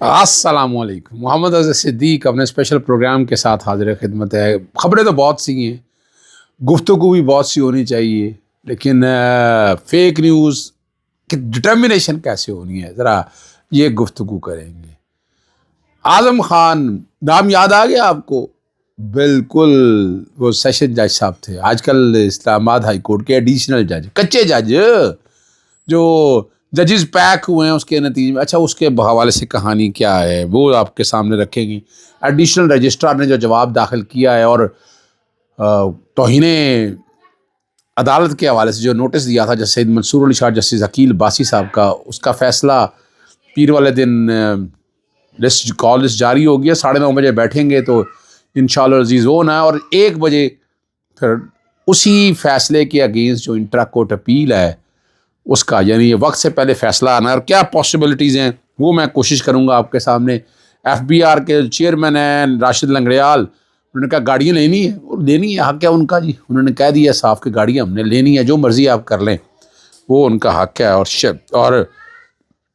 السلام علیکم. محمد اظہر صدیق اپنے اسپیشل پروگرام کے ساتھ حاضر خدمت ہے. خبریں تو بہت سی ہیں، گفتگو بھی بہت سی ہونی چاہیے، لیکن فیک نیوز کی ڈٹرمنیشن کیسے ہونی ہے، ذرا یہ گفتگو کریں گے. اعظم خان نام یاد آ گیا آپ کو؟ بالکل، وہ سیشن جج صاحب تھے، آج کل اسلام آباد ہائی کورٹ کے ایڈیشنل جج، کچے جج جو ججز پیک ہوئے ہیں اس کے نتیجے میں. اچھا، اس کے حوالے سے کہانی کیا ہے وہ آپ کے سامنے رکھیں گی. ایڈیشنل رجسٹرار نے جو جواب داخل کیا ہے اور توہین عدالت کے حوالے سے جو نوٹس دیا تھا جسٹس سید منصور علی شاہ، جسٹس عقیل باسی صاحب کا، اس کا فیصلہ پیر والے دن کال لسٹ جاری ہو گیا. 9:30 بجے بیٹھیں گے تو انشاءاللہ عزیز وہ نہ ہے، اور 1 بجے پھر اسی فیصلے کے اگینسٹ جو انٹرا کورٹ اپیل ہے اس کا، یعنی یہ وقت سے پہلے فیصلہ آنا ہے. اور کیا پاسبلٹیز ہیں وہ میں کوشش کروں گا آپ کے سامنے. ایف بی آر کے چیئرمین ہیں راشد لنگڑیال، انہوں نے کہا گاڑیاں لینی ہے، اور لینی ہے، حق ہے ان کا جی. انہوں نے کہہ دیا صاف کہ گاڑیاں ہم نے لینی ہے، جو مرضی آپ کر لیں، وہ ان کا حق ہے. اور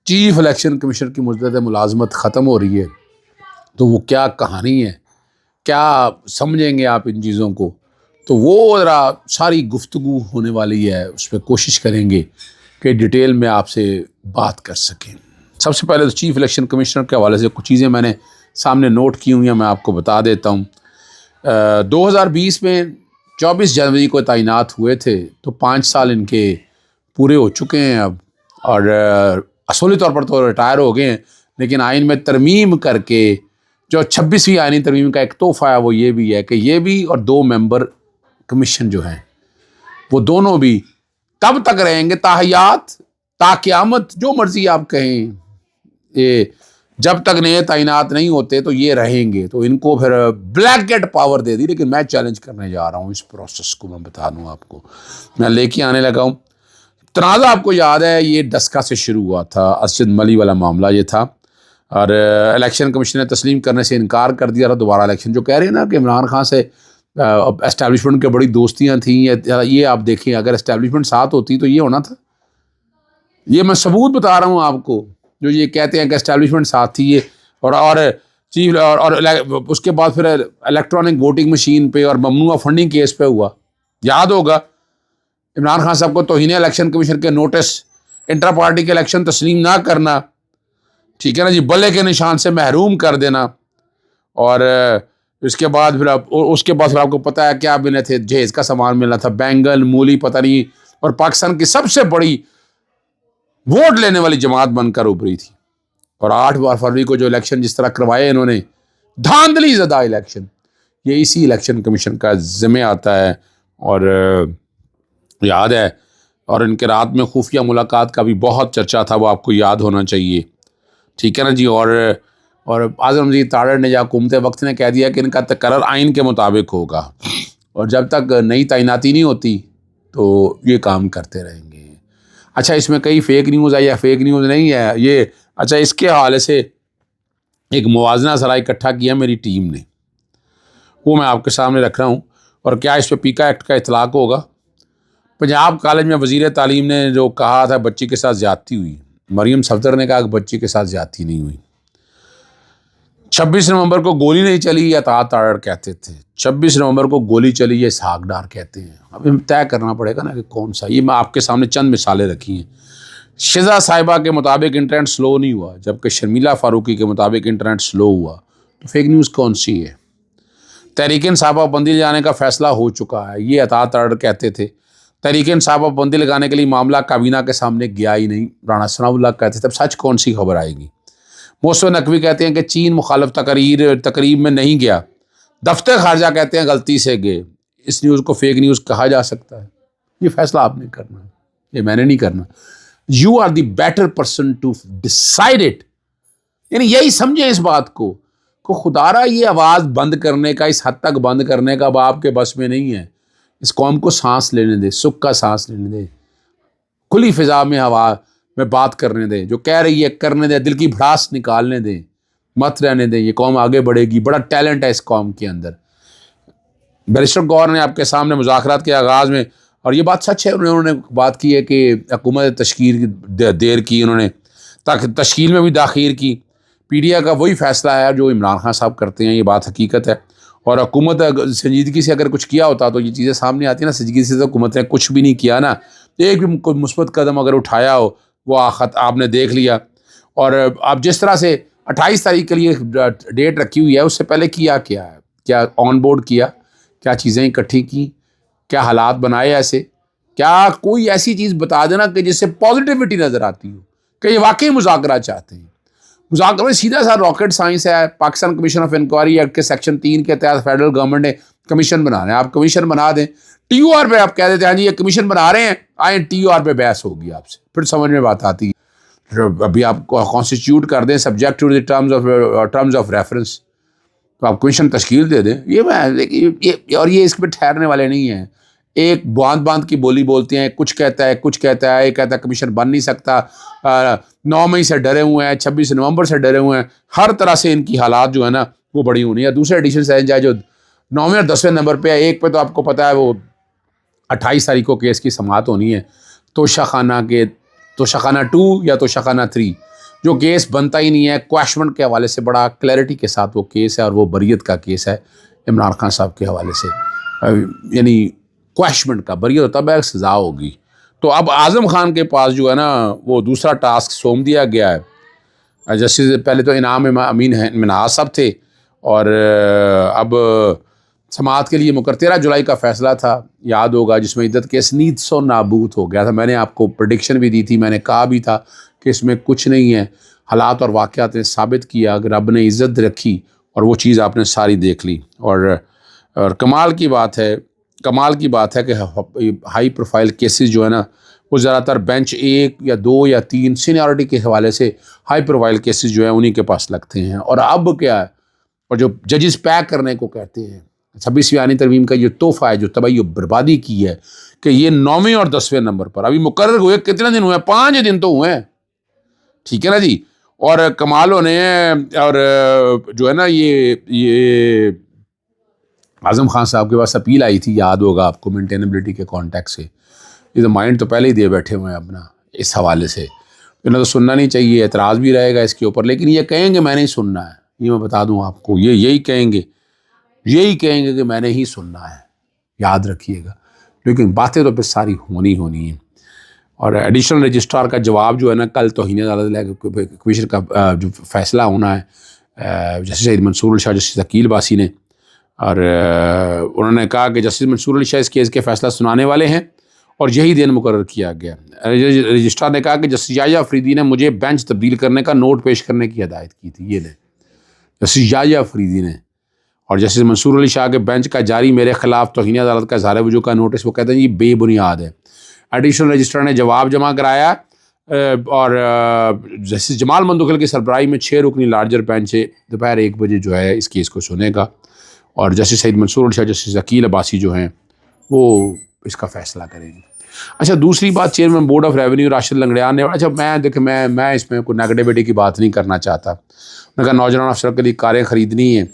چیف الیکشن کمیشنر کی مدت ملازمت ختم ہو رہی ہے، تو وہ کیا کہانی ہے، کیا سمجھیں گے آپ ان چیزوں کو، تو وہ ذرا ساری گفتگو ہونے والی ہے، اس پہ کوشش کریں گے کہ ڈیٹیل میں آپ سے بات کر سکیں. سب سے پہلے تو چیف الیکشن کمشنر کے حوالے سے کچھ چیزیں میں نے سامنے نوٹ کی ہوئی ہیں، میں آپ کو بتا دیتا ہوں. 2020 میں 24 جنوری کو تعینات ہوئے تھے، تو 5 سال ان کے پورے ہو چکے ہیں اب، اور اصولی طور پر تو ریٹائر ہو گئے ہیں، لیکن آئین میں ترمیم کر کے جو 26ویں آئینی ترمیم کا ایک تحفہ ہے وہ یہ بھی ہے کہ یہ بھی اور 2 ممبر کمیشن جو ہیں وہ دونوں بھی کب تک رہیں گے؟ تاحیات، تا قیامت، جو مرضی آپ کہیں، یہ جب تک نئے تعینات نہیں ہوتے تو یہ رہیں گے. تو ان کو پھر بلیکٹ پاور دے دی، لیکن میں چیلنج کرنے جا رہا ہوں اس پروسیس کو. میں بتا دوں آپ کو، میں لے کے آنے لگا ہوں. تنازع آپ کو یاد ہے یہ ڈسکا سے شروع ہوا تھا، اسجد ملی والا معاملہ یہ تھا، اور الیکشن کمیشن نے تسلیم کرنے سے انکار کر دیا تھا دوبارہ الیکشن. جو کہہ رہے ہیں نا کہ عمران خان سے اسٹیبلشمنٹ کے بڑی دوستیاں تھیں، یہ آپ دیکھیں اگر اسٹیبلشمنٹ ساتھ ہوتی تو یہ ہونا تھا. یہ میں ثبوت بتا رہا ہوں آپ کو، جو یہ کہتے ہیں کہ اسٹیبلشمنٹ ساتھ تھی یہ، اور چیف اور اس کے بعد پھر الیکٹرانک ووٹنگ مشین پہ اور ممنوعہ فنڈنگ کیس پہ ہوا. یاد ہوگا عمران خان صاحب کو توہین الیکشن کمیشن کے نوٹس، انٹرا پارٹی کے الیکشن تسلیم نہ کرنا، ٹھیک ہے نا جی، بلے کے نشان سے محروم کر دینا، اور اس کے بعد پھر آپ کو پتہ ہے کیا بنے تھے، جہیز کا سامان ملنا تھا، بینگن، مولی، پتہ نہیں، اور پاکستان کی سب سے بڑی ووٹ لینے والی جماعت بن کر ابھری تھی. اور 8 فروری کو جو الیکشن جس طرح کروائے انہوں نے، دھاندلی زدہ الیکشن، یہ اسی الیکشن کمیشن کا ذمہ آتا ہے. اور یاد ہے، اور ان کے رات میں خفیہ ملاقات کا بھی بہت چرچا تھا، وہ آپ کو یاد ہونا چاہیے، ٹھیک ہے نا جی. اور اعظم مزید تاڑر نے یا حکومت وقت نے کہہ دیا کہ ان کا تقرر آئین کے مطابق ہوگا، اور جب تک نئی تعیناتی نہیں ہوتی تو یہ کام کرتے رہیں گے. اچھا، اس میں کئی فیک نیوز ہے یا فیک نیوز نہیں ہے یہ، اچھا اس کے حوالے سے ایک موازنہ ذرا اکٹھا کیا میری ٹیم نے، وہ میں آپ کے سامنے رکھ رہا ہوں. اور کیا اس پہ پیکا ایکٹ کا اطلاق ہوگا؟ پنجاب کالج میں وزیر تعلیم نے جو کہا تھا بچی کے ساتھ زیادتی ہوئی، مریم صفدر نے کہا کہ بچی کے ساتھ زیادتی نہیں ہوئی. 26 نومبر کو گولی نہیں چلی، یہ اطاعت تاڑر کہتے تھے. 26 نومبر کو گولی چلی، یہ اسحاق ڈار کہتے ہیں. اب ہمیں طے کرنا پڑے گا نا کہ کون سا. یہ میں آپ کے سامنے چند مثالیں رکھی ہیں. شزا صاحبہ کے مطابق انٹرنیٹ سلو نہیں ہوا، جبکہ شرمیلا فاروقی کے مطابق انٹرنیٹ سلو ہوا. تو فیک نیوز کون سی ہے؟ تحریک انصاف بندی لگانے کا فیصلہ ہو چکا ہے، یہ اطاعت تاڑر کہتے تھے. تحریک انصاف بندی لگانے کے لیے معاملہ کابینہ کے سامنے گیا ہی نہیں، رانا ثناء اللہ کہتے تھے. اب سچ کون سی خبر آئے گی؟ موسو نقوی کہتے ہیں کہ چین مخالف تقریب میں نہیں گیا، دفتر خارجہ کہتے ہیں غلطی سے گئے. اس نیوز کو فیک نیوز کہا جا سکتا ہے؟ یہ فیصلہ آپ نے کرنا ہے، یہ میں نے نہیں کرنا. You are the better person to decide it. یعنی یہی سمجھیں اس بات کو کہ خدا را یہ آواز بند کرنے کا، اس حد تک بند کرنے کا اب آپ کے بس میں نہیں ہے. اس قوم کو سانس لینے دے، سکھ کا سانس لینے دے، کھلی فضا میں ہوا میں بات کرنے دیں، جو کہہ رہی ہے کرنے دیں، دل کی بھڑاس نکالنے دیں، مت رہنے دیں. یہ قوم آگے بڑھے گی، بڑا ٹیلنٹ ہے اس قوم کے اندر. بیرسٹر گور نے آپ کے سامنے مذاکرات کے آغاز میں، اور یہ بات سچ ہے، انہوں نے بات کی ہے کہ حکومت تشکیل دیر کی، انہوں نے تاکہ تشکیل میں بھی تاخیر کی. پی ڈی آئی کا وہی فیصلہ ہے جو عمران خان صاحب کرتے ہیں، یہ بات حقیقت ہے. اور حکومت سنجیدگی سے اگر کچھ کیا ہوتا تو یہ چیزیں سامنے آتی نا. سنجیدگی سے تو حکومت نے کچھ بھی نہیں کیا نا. ایک بھی کوئی مثبت قدم اگر اٹھایا ہو وہ آپ نے دیکھ لیا. اور اب جس طرح سے 28 تاریخ کے لیے ڈیٹ رکھی ہوئی ہے، اس سے پہلے کیا ہے، کیا آن بورڈ کیا چیزیں اکٹھی کی، کیا حالات بنائے ایسے، کیا کوئی ایسی چیز بتا دینا کہ جس سے پازیٹیوٹی نظر آتی ہو کہ یہ واقعی مذاکرات چاہتے ہیں. مذاکرات میں سیدھا سا راکٹ سائنس ہے. Pakistan commission of inquiry act کے سیکشن 3 کے تحت فیڈرل گورنمنٹ نے کمیشن بنانا ہے. آپ کمیشن بنا دیں، ٹی یو آر پہ آپ کہہ دیتے ہیں ہاں جی یہ کمیشن بنا رہے ہیں، آئیں ٹی یو آر پہ بحث ہوگی آپ سے، پھر سمجھ میں بات آتی ہے. ابھی آپ کانسٹیٹیوٹ کر دیں subject to the terms of reference, تو آپ کمیشن تشکیل دے دیں. اور یہ اس پہ ٹھہرنے والے نہیں ہیں. ایک باندھ کی بولی بولتے ہیں، کچھ کہتا ہے ایک کہتا ہے کمیشن بن نہیں سکتا. 9 مئی سے ڈرے ہوئے ہیں، 26 نومبر سے ڈرے ہوئے ہیں. ہر طرح سے ان کی حالات جو ہے نا وہ بڑی ہونی ہے. دوسرے ایڈیشن سے جائے جو 9ویں اور 10ویں نمبر پہ ہے، ایک پہ تو آپ کو پتہ ہے وہ 28 تاریخ کو کیس کی سماعت ہونی ہے. توشہ خانہ 2 یا توشہ خانہ 3 جو کیس بنتا ہی نہیں ہے. کویشمنٹ کے حوالے سے بڑا کلیئرٹی کے ساتھ وہ کیس ہے، اور وہ بریت کا کیس ہے عمران خان صاحب کے حوالے سے. یعنی کویشمنٹ کا بریت ہوتا ہے، سزا ہوگی. تو اب اعظم خان کے پاس جو ہے نا وہ دوسرا ٹاسک سونپ دیا گیا ہے. جسٹس پہلے تو انعام امین منہاج صاحب تھے، اور اب سماعت کے لیے 13 جولائی کا فیصلہ تھا، یاد ہوگا، جس میں عدت کیس نیت سو نابود ہو گیا تھا. میں نے آپ کو پریڈکشن بھی دی تھی، میں نے کہا بھی تھا کہ اس میں کچھ نہیں ہے. حالات اور واقعات نے ثابت کیا کہ رب نے عزت رکھی، اور وہ چیز آپ نے ساری دیکھ لی. اور کمال کی بات ہے کہ ہائی پروفائل کیسز جو ہے نا وہ زیادہ تر بینچ 1 یا 2 یا 3 سینیورٹی کے حوالے سے ہائی پروفائل کیسز جو ہیں انہی کے پاس لگتے ہیں. اور اب کیا ہے، اور جو ججز پیک کرنے کو کہتے ہیں، 26ویں آئینی ترمیم کا یہ تحفہ ہے جو تباہی و بربادی کی ہے کہ یہ 9ویں اور 10ویں نمبر پر ابھی مقرر ہوئے. کتنے دن ہوئے ہیں؟ 5 دن تو ہوئے ہیں. ٹھیک ہے نا جی. اور کمال ہونے ہیں. اور جو ہے نا یہ اعظم خان صاحب کے پاس اپیل آئی تھی، یاد ہوگا آپ کو، مینٹینیبلٹی کے کانٹیکٹ سے. یہ تو مائنڈ تو پہلے ہی دے بیٹھے ہوئے ہیں اپنا اس حوالے سے. انہیں تو سننا نہیں چاہیے، اعتراض بھی رہے گا اس کے اوپر، لیکن یہ کہیں گے میں نہیں سننا ہے. یہ میں بتا دوں آپ کو، یہی کہیں گے کہ میں نے ہی سننا ہے. یاد رکھیے گا. لیکن باتیں تو پھر ساری ہونی ہیں. اور ایڈیشنل رجسٹرار کا جواب جو ہے نا کل توہین عدالت کمیشن کا جو فیصلہ ہونا ہے جسٹس سعید منصور علی شاہ، جسٹس عقیل باسی نے، اور انہوں نے کہا کہ جسٹس منصور علی شاہ اس کیس کے فیصلہ سنانے والے ہیں اور یہی دن مقرر کیا گیا. رجسٹرار نے کہا کہ جسٹس یحییٰ افریدی نے مجھے بینچ تبدیل کرنے کا نوٹ پیش کرنے کی ہدایت کی تھی. یہ لے جسٹس یحییٰ افریدی نے. اور جسٹس منصور علی شاہ کے بینچ کا جاری میرے خلاف توہین عدالت کا اظہار وجوہ کا نوٹس، وہ کہتے ہیں یہ بے بنیاد ہے. ایڈیشنل رجسٹرار نے جواب جمع کرایا، اور جسٹس جمال مندوخیل کی سربراہی میں 6 رکنی لارجر بینچ دوپہر 1 بجے جو ہے اس کیس کو سنے گا. اور جسٹس سعید منصور علی شاہ، جسٹس عقیل باسی جو ہیں وہ اس کا فیصلہ کریں گے. اچھا، دوسری بات، chairman board of revenue Rashid Langrial نے، اچھا میں اس میں کوئی نیگیٹیوٹی کی بات نہیں کرنا چاہتا. میں کہا نوجوان افسر کے لیے کاریں خریدنی ہیں،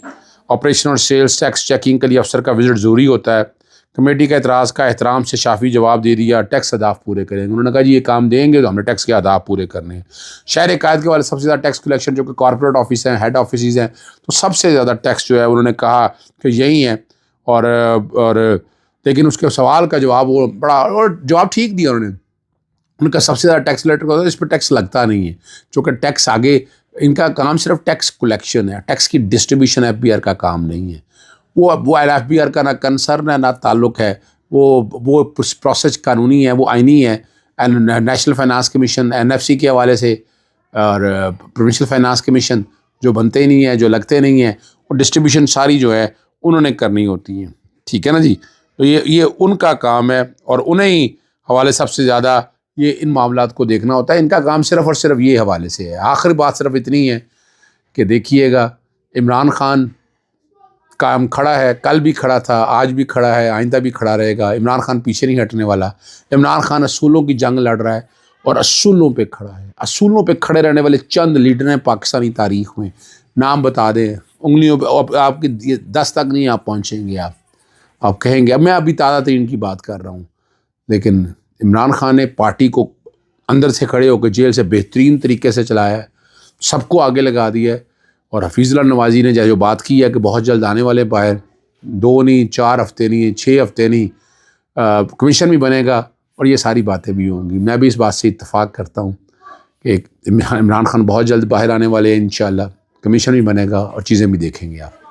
آپریشن اور سیلز ٹیکس چیکنگ کے لیے افسر کا وزٹ ضروری ہوتا ہے. کمیٹی کا اعتراض کا احترام سے شافی جواب دے دیا، ٹیکس اہداف پورے کریں گے. انہوں نے کہا جی یہ کام دیں گے تو ہم نے ٹیکس کے اہداف پورے کرنے ہیں. شہر قائد کے والے سب سے زیادہ ٹیکس کلیکشن جو کہ کارپوریٹ آفس ہیں، ہیڈ آفیسز ہیں، تو سب سے زیادہ ٹیکس جو ہے انہوں نے کہا کہ یہی ہیں. اور لیکن اس کے سوال کا جواب وہ بڑا، اور جواب ٹھیک دیا انہوں نے. ان کا سب سے زیادہ ٹیکس کلیکٹ ہوتا ہے، اس پہ ٹیکس لگتا نہیں ہے، چونکہ ٹیکس آگے ان کا کام صرف ٹیکس کلیکشن ہے، ٹیکس کی ڈسٹریبیوشن ایف بی آر کا کام نہیں ہے. وہ ایف بی آر کا نہ کنسرن ہے نہ تعلق ہے. وہ پروسیس قانونی ہے، وہ آئینی ہے. National finance commission N F C کے حوالے سے اور پروونشل فائنانس کمیشن جو بنتے ہی نہیں ہیں، جو لگتے نہیں ہیں، وہ ڈسٹریبیوشن ساری جو ہے انہوں نے کرنی ہوتی ہیں. ٹھیک ہے نا جی. تو یہ ان کا کام ہے، اور انہیں حوالے سب سے زیادہ یہ ان معاملات کو دیکھنا ہوتا ہے. ان کا کام صرف اور صرف یہ حوالے سے ہے. آخری بات صرف اتنی ہے کہ دیکھیے گا، عمران خان کام کھڑا ہے، کل بھی کھڑا تھا، آج بھی کھڑا ہے، آئندہ بھی کھڑا رہے گا. عمران خان پیچھے نہیں ہٹنے والا. عمران خان اصولوں کی جنگ لڑ رہا ہے اور اصولوں پہ کھڑا ہے. اصولوں پہ کھڑے رہنے والے چند لیڈر ہیں پاکستانی تاریخ میں. نام بتا دیں انگلیوں پہ، آپ کی 10 تک نہیں آپ پہنچیں گے. آپ کہیں گے، اب میں ابھی تازہ ترین کی بات کر رہا ہوں، لیکن عمران خان نے پارٹی کو اندر سے کھڑے ہو کے جیل سے بہترین طریقے سے چلایا ہے، سب کو آگے لگا دیا ہے. اور حفیظ اللہ نوازی نے جو بات کی ہے کہ بہت جلد آنے والے باہر 2 نہیں 4 ہفتے نہیں 6 ہفتے نہیں کمیشن بھی بنے گا اور یہ ساری باتیں بھی ہوں گی. میں بھی اس بات سے اتفاق کرتا ہوں کہ عمران خان بہت جلد باہر آنے والے ہیں انشاءاللہ. کمیشن بھی بنے گا اور چیزیں بھی دیکھیں گے آپ.